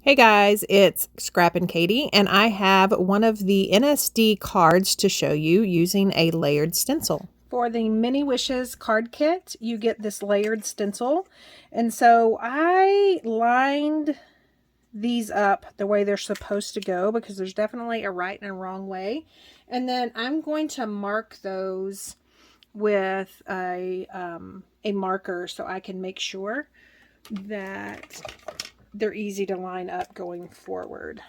Hey guys, it's Scrap and Katie, and I have one of the NSD cards to show you using a layered stencil. For the Mini Wishes card kit, you get this layered stencil, and so I lined these up the way they're supposed to go because there's definitely a right and a wrong way, and then I'm going to mark those with a marker so I can make sure that they're easy to line up going forward.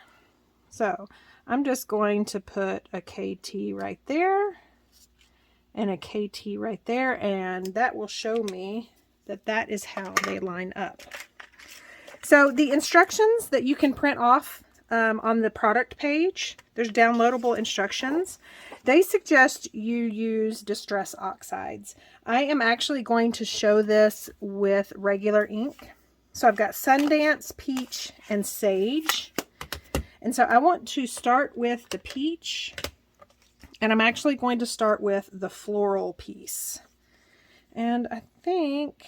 So I'm just going to put a KT right there and a KT right there, and that will show me that that is how they line up. So the instructions that you can print off on the product page, there's downloadable instructions. They suggest you use distress oxides. I am actually going to show this with regular ink. So I've got Sundance, Peach, and Sage. And so I want to start with the peach. And I'm actually going to start with the floral piece. And I think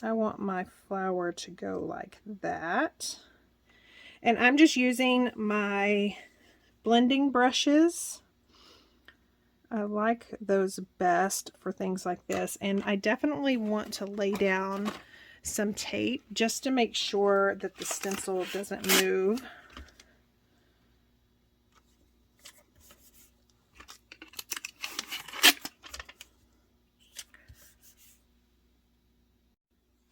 I want my flower to go like that. And I'm just using my blending brushes. I like those best for things like this. And I definitely want to lay down some tape just to make sure that the stencil doesn't move.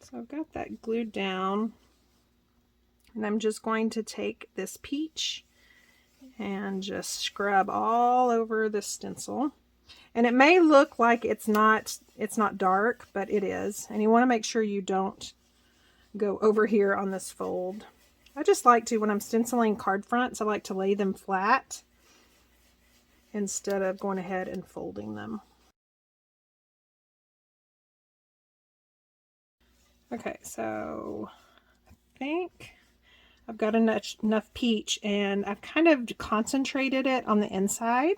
So I've got that glued down, and I'm just going to take this peach and just scrub all over the stencil. And it may look like it's not dark, but it is. And you want to make sure you don't go over here on this fold. I just like to, when I'm stenciling card fronts, I like to lay them flat instead of going ahead and folding them. Okay, so I think I've got enough peach, and I've kind of concentrated it on the inside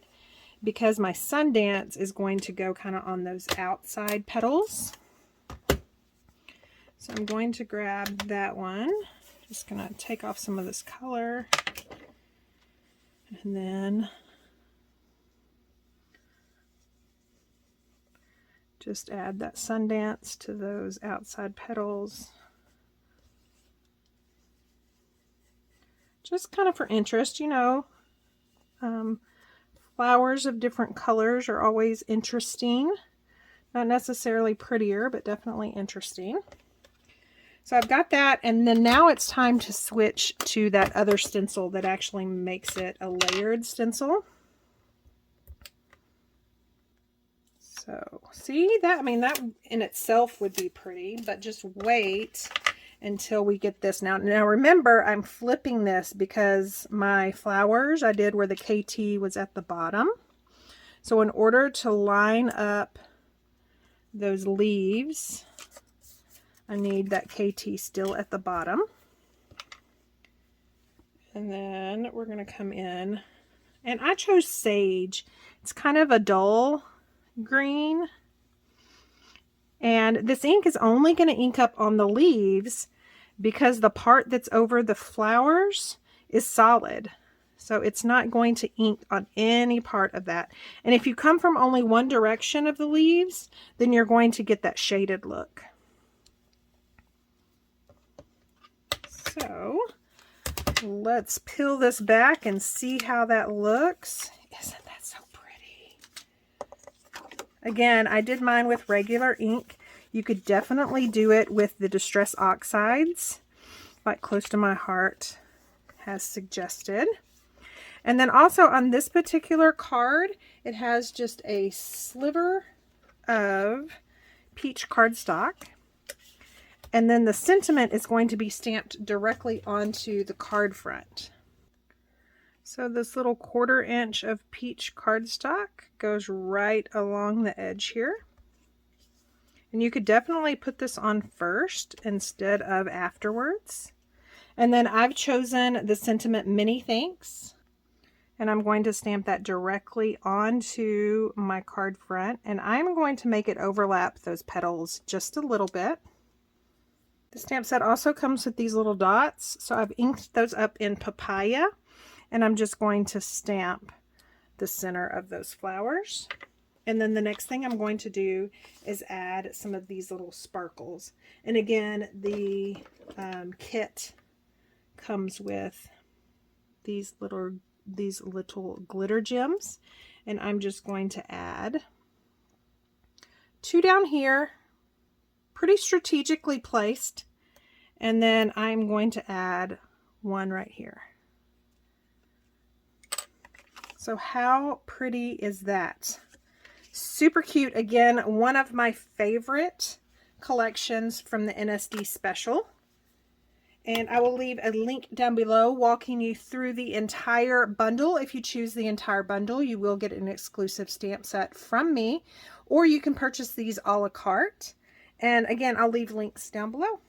because my Sundance is going to go kind of on those outside petals. So I'm going to grab that one. Just going to take off some of this color, and then just add that Sundance to those outside petals. Just kind of for interest, you know. Flowers of different colors are always interesting. Not necessarily prettier, but definitely interesting. So I've got that, and then now it's time to switch to that other stencil that actually makes it a layered stencil. So see that? I mean, that in itself would be pretty, but just wait until we get this. Now remember, I'm flipping this because my flowers I did where the KT was at the bottom. So in order to line up those leaves, I need that KT still at the bottom. And then we're going to come in, and I chose Sage. It's kind of a dull green. And this ink is only going to ink up on the leaves because the part that's over the flowers is solid. So it's not going to ink on any part of that. And if you come from only one direction of the leaves, then you're going to get that shaded look. So let's peel this back and see how that looks. Isn't that so pretty? Again, I did mine with regular ink. You could definitely do it with the Distress Oxides, like Close to My Heart has suggested. And then also on this particular card, it has just a sliver of peach cardstock. And then the sentiment is going to be stamped directly onto the card front. So this little 1/4 inch of peach cardstock goes right along the edge here. And you could definitely put this on first instead of afterwards. And then I've chosen the sentiment Many Thanks. And I'm going to stamp that directly onto my card front. And I'm going to make it overlap those petals just a little bit. The stamp set also comes with these little dots, so I've inked those up in papaya, and I'm just going to stamp the center of those flowers. And then the next thing I'm going to do is add some of these little sparkles. And again, the kit comes with these little glitter gems, and I'm just going to add 2 down here, pretty strategically placed, and then I'm going to add 1 right here. So how pretty is that? Super cute. Again, one of my favorite collections from the NSD special. And I will leave a link down below walking you through the entire bundle. If you choose the entire bundle, you will get an exclusive stamp set from me, or you can purchase these a la carte. And again, I'll leave links down below.